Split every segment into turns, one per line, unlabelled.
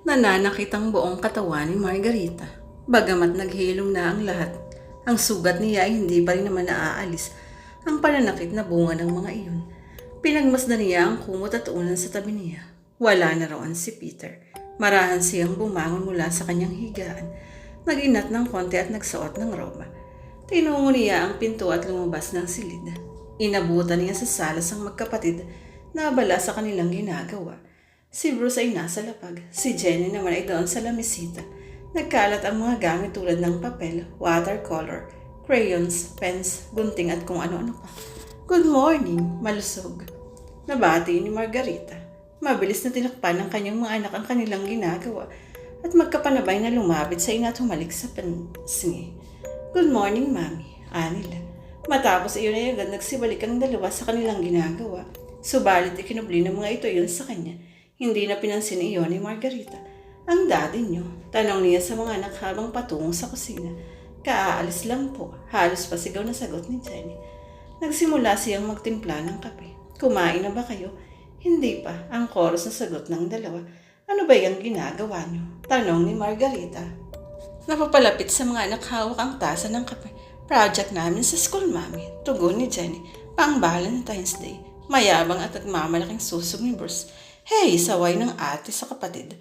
Nananakit ang buong katawan ni Margarita. Bagamat naghilom na ang lahat, ang sugat niya ay hindi pa rin naman naaalis ang pananakit na bunga ng mga iyon. Pinagmasdan niya ang kumot at unan sa tabi niya. Wala na roon si Peter. Marahan siyang bumangon mula sa kanyang higaan. Naginat ng konti at nagsuot ng roba. Tinungo niya ang pinto at lumabas ng silid. Inabutan niya sa salas ang magkapatid na abala sa kanilang ginagawa. Si Bruce ay nasa lapag. Si Jenny naman ay doon sa lamisita. Nagkalat ang mga gamit tulad ng papel, watercolor, crayons, pens, gunting at kung ano-ano pa. Good morning, malusog. Nabati ni Margarita. Mabilis na tinakpan ng kanyang mga anak ang kanilang ginagawa at magkapanabay na lumapit sa ina at humalik sa pansingi. Good morning, Mami. Anila. Matapos iyon ay agad nagsibalik ang dalawa sa kanilang ginagawa. Subalit ikinubli ng mga ito yun sa kanya. Hindi na pinansin iyon ni Margarita. Ang daddy niyo, tanong niya sa mga anak habang patungo sa kusina. Kaaalis lang po, halos pasigaw na sagot ni Jenny. Nagsimula siyang magtimpla ng kape. Kumain na ba kayo? Hindi pa, ang chorus na sagot ng dalawa. Ano ba yung ginagawa niyo? Tanong ni Margarita. Napapalapit sa mga anak hawak ang tasa ng kape. Project namin sa school, Mami. Tugon ni Jenny. Pang Valentine's Day. Mayabang at nagmamalaking susog ni Bruce. Hey, saway ng ate sa kapatid.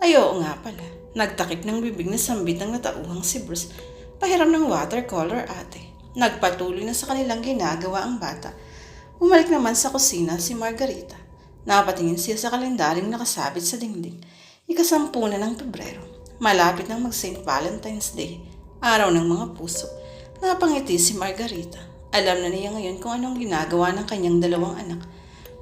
Ay oo nga pala. Nagtakip ng bibig na sambit ng natauhang si Bruce. Pahiram ng watercolor ate. Nagpatuloy na sa kanilang ginagawa ang bata. Bumalik naman sa kusina si Margarita. Napatingin siya sa kalendaryong nakasabit sa dingding. Ika-10 na ng Pebrero. Malapit nang mag-St. Valentine's Day. Araw ng mga puso. Napangiti si Margarita. Alam na niya ngayon kung anong ginagawa ng kanyang dalawang anak.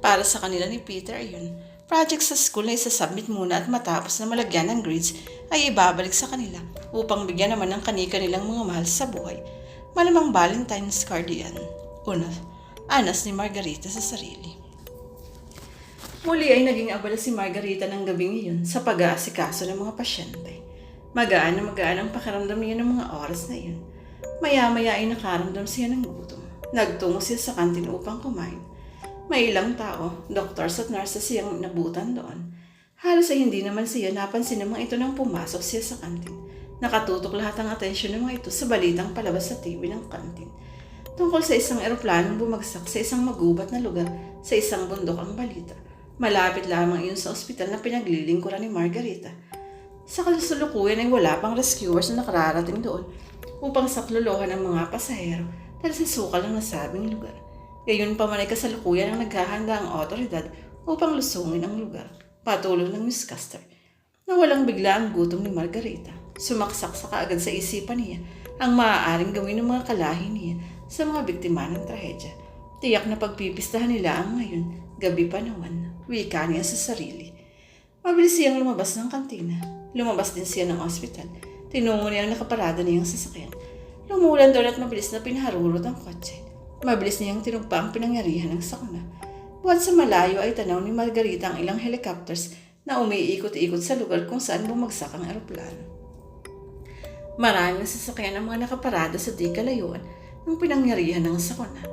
Para sa kanila ni Peter ayun. Project sa school na isasubmit muna at matapos na malagyan ng grades ay ibabalik sa kanila upang bigyan naman ng kani-kanilang mga mahal sa buhay. Malamang Valentine's card yan. Una, anas ni Margarita sa sarili. Muli ay naging abala si Margarita ng gabing iyon sa pag-aasikaso ng mga pasyente. Magaan ang pakiramdam niya ng mga oras na iyon. Maya-maya ay nakaramdam siya ng gutom. Nagtungo siya sa kantin upang kumain. May ilang tao, doctors at nurses siyang nabutan doon. Halos ay hindi naman siya napansin ng mga ito nang pumasok siya sa kantin. Nakatutok lahat ang atensyon ng mga ito sa balitang palabas sa TV ng kantin. Tungkol sa isang eroplanong bumagsak sa isang magubat na lugar sa isang bundok ang balita. Malapit lamang iyon sa ospital na pinaglilingkuran ni Margarita. Sa kasalukuyan ay wala pang rescuers na nakararating doon upang saklolohan ang mga pasahero dahil sa sukal ng nasabing lugar. Gayon pa man ay kasalukuyan ang naghahanda ang otoridad upang lusungin ang lugar. Patuloy ng Miss Custer. Nawalang bigla ang gutom ni Margarita. Sumaksak sa kaagad sa isipan niya ang maaaring gawin ng mga kalahi niya sa mga biktima ng trahedya. Tiyak na pagpipistahan nila ang ngayon, gabi pa naman, wika niya sa sarili. Mabilis siyang lumabas ng kantina. Lumabas din siya ng ospital. Tinungo niya ang nakaparada niyang sasakyan. Lumulan doon at mabilis na pinaharurot ang kotse. Mabilis niyang tinugpa ang pinangyarihan ng sakuna. Buhat sa malayo ay tanaw ni Margarita ang ilang helicopters na umiikot-ikot sa lugar kung saan bumagsak ang eroplano. Maraming sasakyan ang mga nakaparada sa di kalayuan ng pinangyarihan ng sakuna.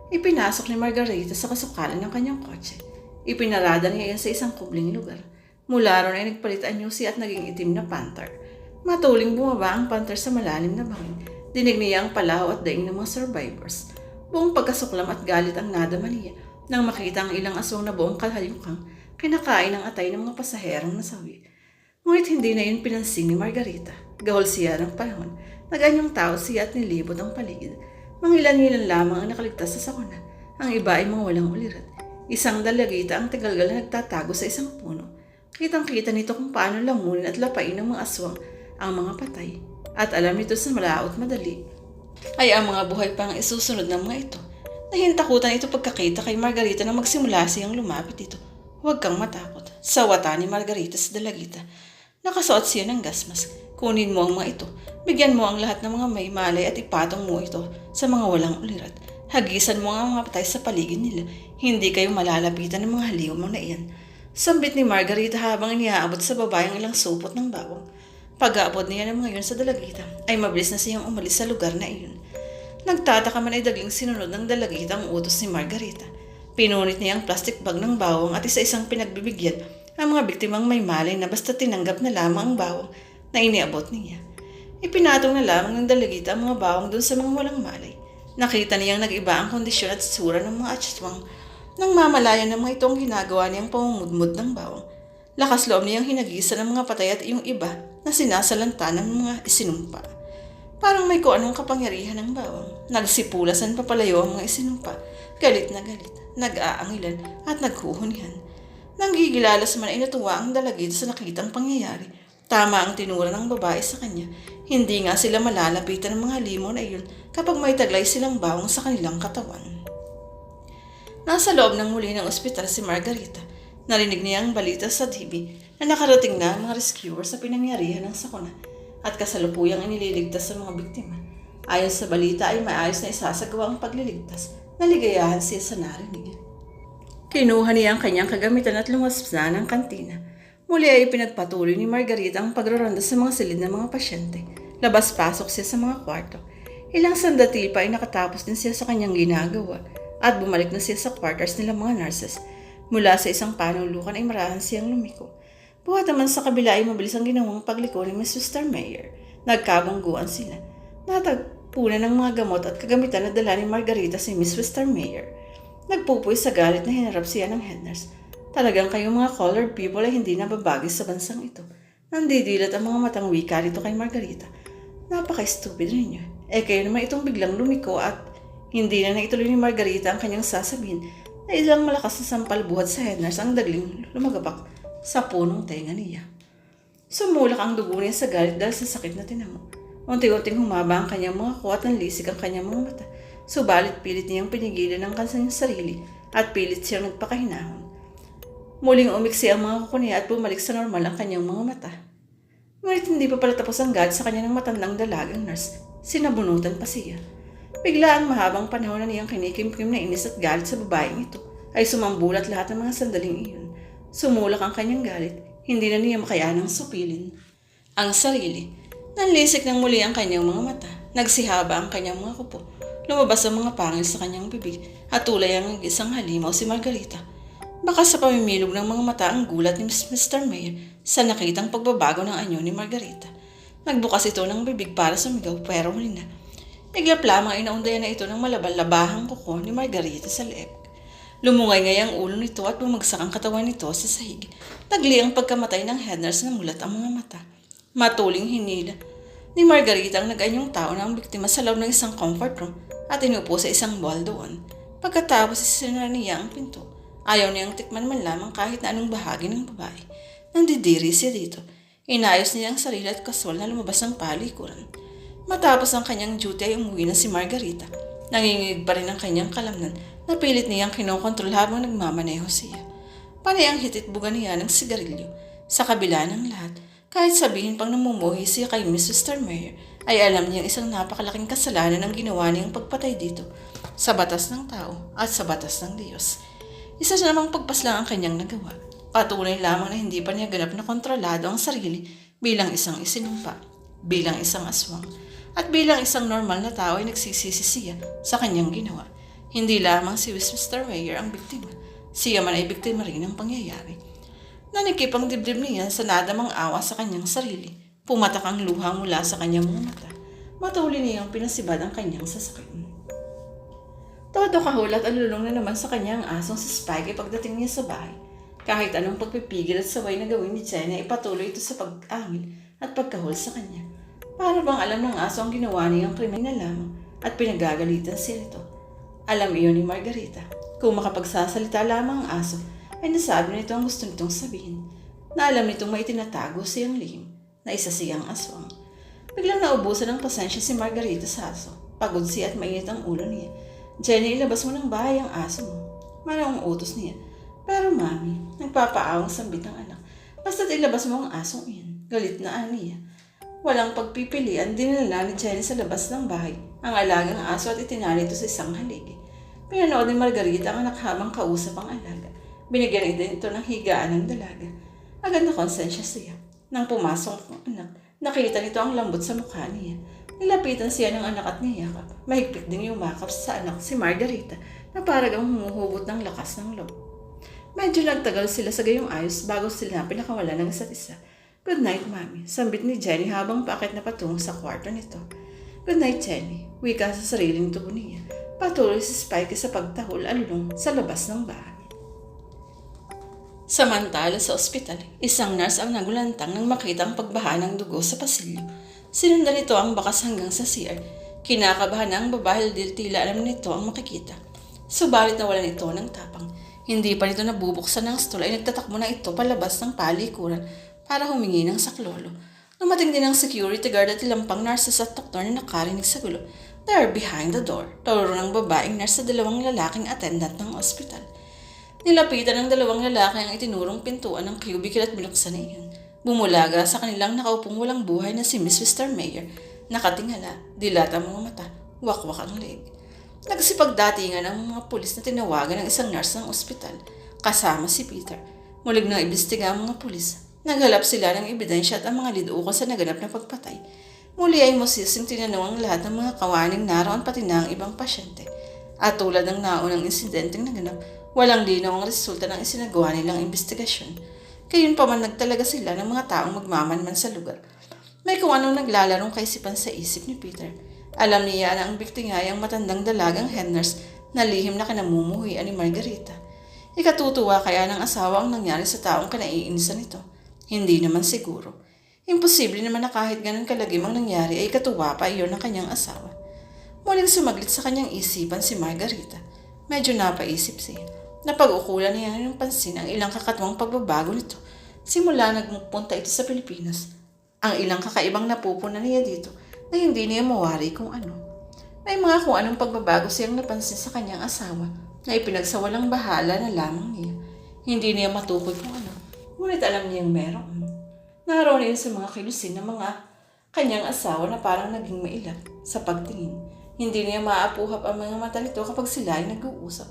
Ipinasok ni Margarita sa kasukalan ng kanyang kotse. Ipinarada niya yan sa isang kubling lugar. Mula ron ay nagpalit ang nyusi at naging itim na panther. Matuling bumaba ang panther sa malalim na bangin. Dinig niya ang palaw at daing ng mga survivors. Buong pagkasuklam at galit ang nadama niya nang makita ang ilang aswang na buong kahayukang kinakain ng atay ng mga pasaherong nasawi. Ngunit hindi na yun pinansin ni Margarita. Gahol siya ng panahon. Naganyong tao siya at nilibot ang paligid. Mangilan-ngilan lamang ang nakaligtas sa sakuna. Ang iba ay mga walang ulirat. Isang dalagita ang tagalgal na nagtatago sa isang puno. Kitang-kita nito kung paano lamunin at lapain ng mga aswang ang mga patay. At alam nito sa malaot madali ay ang mga buhay pang isusunod ng mga ito. Nahintakutan ito pagkakita kay Margarita na magsimula siyang lumapit dito. Huwag kang matakot. Sawata ni Margarita sa dalagita. Nakasuot siya ng gasmas. Kunin mo ang mga ito. Bigyan mo ang lahat ng mga may malay at ipatong mo ito sa mga walang ulirat. Hagisan mo ang mga patay sa paligid nila. Hindi kayo malalapitan ng mga haliwang na iyan. Sambit ni Margarita habang iniaabot sa babae ang ilang supot ng bawang. Pag-aabot niya ng mga yun sa dalagita, ay mabilis na siyang umalis sa lugar na iyon. Nagtataka man ay dagling sinunod ng dalagita ang utos ni Margarita. Pinunit niya ang plastic bag ng bawang at isa-isang pinagbibigyan ang mga biktimang may malay na basta tinanggap na lamang ang bawang na iniabot niya. Ipinatong na lamang ng dalagita ang mga bawang doon sa mga walang malay. Nakita niyang nag-iba ang kondisyon at sura ng mga aswang nang mamalayan ng mga itong ginagawa niyang pamumudmud ng bawang. Lakas loob niyang hinagisa ng mga patay at yung iba na sinasalanta ng mga isinumpa. Parang may kung anong kapangyarihan ng bawang. Nagsipulasan papalayo ang mga isinumpa. Galit, nag-aangilan at naghuhunihan. Nang gigilalas man ay natuwa ang dalagita sa nakitang pangyayari. Tama ang tinura ng babae sa kanya. Hindi nga sila malalapitan ng mga limo na iyon kapag may taglay silang bawang sa kanilang katawan. Nasa loob ng muli ng ospital si Margarita. Narinig niya ang balita sa TV na nakarating na ang mga rescuers sa pinangyarihan ng sakuna at kasalukuyang inililigtas sa mga biktima. Ayon sa balita ay maayos na isasagawa ang pagliligtas. Naligayahan siya sa narinig. Kinuha niya ang kanyang kagamitan at lumaspas na ng kantina. Muli ay pinagpatuloy ni Margarita ang pagraronda sa mga silid ng mga pasyente. Labas-pasok siya sa mga kwarto. Ilang sandali pa ay nakatapos din siya sa kanyang ginagawa at bumalik na siya sa quarters nila mga nurses. Mula sa isang panulukan ay marahan siyang lumiko. Buhat naman sa kabila ay mabilis ang ginawang pagliko ni Mrs. Starmeyer. Nagkabangguan sila. Natagpunan ng mga gamot at kagamitan na dala ni Margarita si Mrs. Starmeyer. Nagpupoy sa galit na hinarap siya ng head nurse. Talagang kayong mga colored people ay hindi nababagay sa bansang ito. Nandidilat ang mga matang wika rito kay Margarita. Napaka-stupid ninyo. Kayo naman itong biglang lumiko at hindi na naituloy ni Margarita ang kanyang sasabihin na ilang malakas na sampal buhat sa head nurse ang dagling lumagabak sa punong tenga niya. Sumulak ang dugo niya sa galit dahil sa sakit na tinamo. Unti-unting humaba ang kanyang mga kuha at nanlisik ang kanyang mga mata. Subalit pilit niyang pinigilan ang kanyang sarili at pilit siyang nagpakahinahon. Muling umiksi ang mga kuko niya at bumalik sa normal ang kanyang mga mata. Ngunit hindi pa pala tapos ang galit sa kanya ng matandang dalagang nurse. Sinabunutan pa siya. Bigla ang mahabang panahon na niyang kinikimkim na inis at galit sa babaeng ito ay sumambulat lahat ng mga sandaling iyon. Sumulak ang kanyang galit. Hindi na niya makayanang supilin ang sarili. Nanlisik ng muli ang kanyang mga mata. Nagsihaba ang kanyang mga kupo. Lumabas ang mga pangil sa kanyang bibig at tulay ang isang halimaw si Margarita. Baka sa pamimilog ng mga mata ang gulat ni Mr. Mayer sa nakitang pagbabago ng anyo ni Margarita. Nagbukas ito ng bibig para sumigaw pero huli na. Iglap lamang inaundayan na ito ng malabal-labahang kuko ni Margarita sa leeg. Lumungay ang ulo nito at bumagsak ang katawan nito sa sahig. Tagli ang pagkamatay ng head nurse na mulat ang mga mata. Matuling hinila ni Margarita ang nag-anyong tao na ang biktima sa loob ng isang comfort room at inupo sa isang ball doon. Pagkatapos isinara niya ang pinto. Ayaw niyang tikman man lamang kahit na anong bahagi ng babae. Nandidiri siya dito. Inayos niya ang sarili at kasol na lumabas ang palikuran. Matapos ang kanyang duty ay umuwi na si Margarita. Nanginginig pa rin ang kanyang kalamnan na pilit niyang kinokontrol habang nagmamaneho siya. Panay ang hititbugan niya ng sigarilyo. Sa kabila ng lahat, kahit sabihin pang namumuhi siya kay Mrs. Starmeyer, ay alam niyang isang napakalaking kasalanan ang ginawa niyang pagpatay dito sa batas ng tao at sa batas ng Diyos. Isa na namang pagpaslang ang kanyang nagawa. Patunay lamang na hindi pa niya ganap na kontrolado ang sarili bilang isang isinumpa, bilang isang aswang, at bilang isang normal na tao ay nagsisisi siya sa kanyang ginawa. Hindi lamang si Mr. Mayer ang biktima. Siya man ay biktima rin ng pangyayari. Nanikip ang dibdib niya sa nadamang awa sa kanyang sarili. Pumatak ang luha mula sa kanyang mga mata. Matuloy niyang pinasibad ang kanyang sasakyan. Todo kahulat at lulong na naman sa kanyang asong si Spike pagdating niya sa bahay. Kahit anong pagpipigil at saway na gawin ni Jenna ay patuloy ito sa pag-angil at pagkahol sa kanya. Para bang alam ng aso ang ginawa niyang krimen na lamang at pinagagalitan siya nito. Alam iyon ni Margarita. Kung makapagsasalita lamang ang aso, ay nasabi nito ang gusto nitong sabihin. Na alam nitong may tinatago siyang lihim na isa siyang aswang. Biglang naubusan ng pasensya si Margarita sa aso. Pagod siya at mainit ang ulo niya. Jenny, ilabas mo ng bahay ang aso mo. Manang utos niya. Pero mami, nagpapaawang sambit ng anak. Basta't ilabas mo ang asong iyan. Galit na niya. Walang pagpipilian, dinala ni Jenny sa labas ng bahay ang alagang aso at itinali ito sa isang haligi. Pinanood ni Margarita ang anak habang kausap ang alaga. Binigyan ito ng higaan ng dalaga. Agad na konsensya siya. Nang pumasok ang anak, nakita nito ang lambot sa mukha niya. Nilapitan siya ng anak at niyakap. Mahigpit din yumakap sa anak si Margarita na parang humuhugot ng lakas ng loob. Medyo nagtagal sila sa gayong ayos bago sila pinakawalan ng isa't isa. Good night, Mami. Sambit ni Jenny habang paakit na patungo sa kwarto nito. Good night, Jenny. Wika sa sariling tubo niya. Patuloy si Spike sa pagtahol alulong sa labas ng bahay. Samantala sa ospital, isang nurse ang nagulantang nang makita ang pagbaha ng dugo sa pasilyo. Sinundan nito ang bakas hanggang sa CR. Kinakabahan ang babae dahil tila alam nito ang makikita. Subalit nawalan ito ng tapang. Hindi pa nito nabubuksan ng stool ay nagtatakbo na ito palabas ng palikuran para humingi ng saklolo. Dumating din ang security guard at ilang pang nurses at doktor na nakarinig sa gulo. They are behind the door. Turo ng babaeng nurse sa dalawang lalaking attendant ng ospital. Nilapitan ng dalawang lalaki ang itinurong pintuan ng cubicle at binuksan na iyon. Bumulaga sa kanilang nakaupong walang buhay na si Miss Mr. Mayor. Nakatingala, dilat ang mga mata, wakwak ang leeg. Nagsipagdatingan ang mga pulis na tinawagan ng isang nurse ng ospital, kasama si Peter. Mulig na imbestiga ang mga pulis. Naghalap sila ng ebidensya at ang mga liduko sa naganap na pagpatay. Muli ay musising tinanong ang lahat ng mga kawaning naroon pati na ang ibang pasyente. At tulad ng naunang insidenteng naganap, walang linaw ang resulta ng isinagawa nilang investigasyon. Gayunpaman nagtalaga sila ng mga taong magmamanman sa lugar. May kung anong naglalarong kaisipan sa isip ni Peter. Alam niya na ang biktima ay ang matandang dalagang head nurse na lihim na kinamumuhian ni Margarita. Ikatutuwa kaya ng asawa ang nangyari sa taong kanaiinisan nito. Hindi naman siguro. Imposible naman na kahit ganun kalagim ang nangyari ay katuwa pa iyon ng kanyang asawa. Muling sumaglit sa kanyang isipan si Margarita. Medyo napaisip siya. Napag-ukulan niya ng pansin ang ilang kakatwang pagbabago nito simula nagpunta ito sa Pilipinas. Ang ilang kakaibang napupunan niya dito na hindi niya mawari kung ano. May mga kung anong pagbabago siyang napansin sa kanyang asawa na ipinagsawalang bahala na lamang niya. Hindi niya matukod kung ano, ngunit alam niyang meron. Naroon niya sa mga kilusin ng mga kanyang asawa na parang naging mailap sa pagtingin. Hindi niya maapuhap ang mga mata nito kapag sila ay nag-uusap.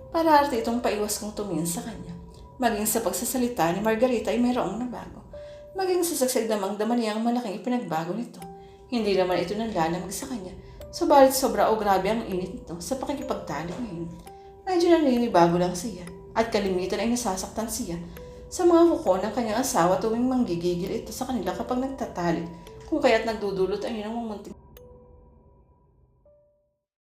Pararte itong paiwas kong tumingin sa kanya. Maging sa pagsasalita ni Margarita ay mayroong nabago. Maging sa sagsagdamang dama niya ang malaking ipinagbago nito. Hindi naman ito nanlalamig sa kanya. Subalit sobra o grabe ang init nito sa pakikipagtalo ngayon. Medyo naninibago lang siya at kalimitan ay nasasaktan siya sa mga kuko ng kanyang asawa tuwing manggigigil ito sa kanila kapag nagtatalik kung kaya't nagdudulot ang yun ng munting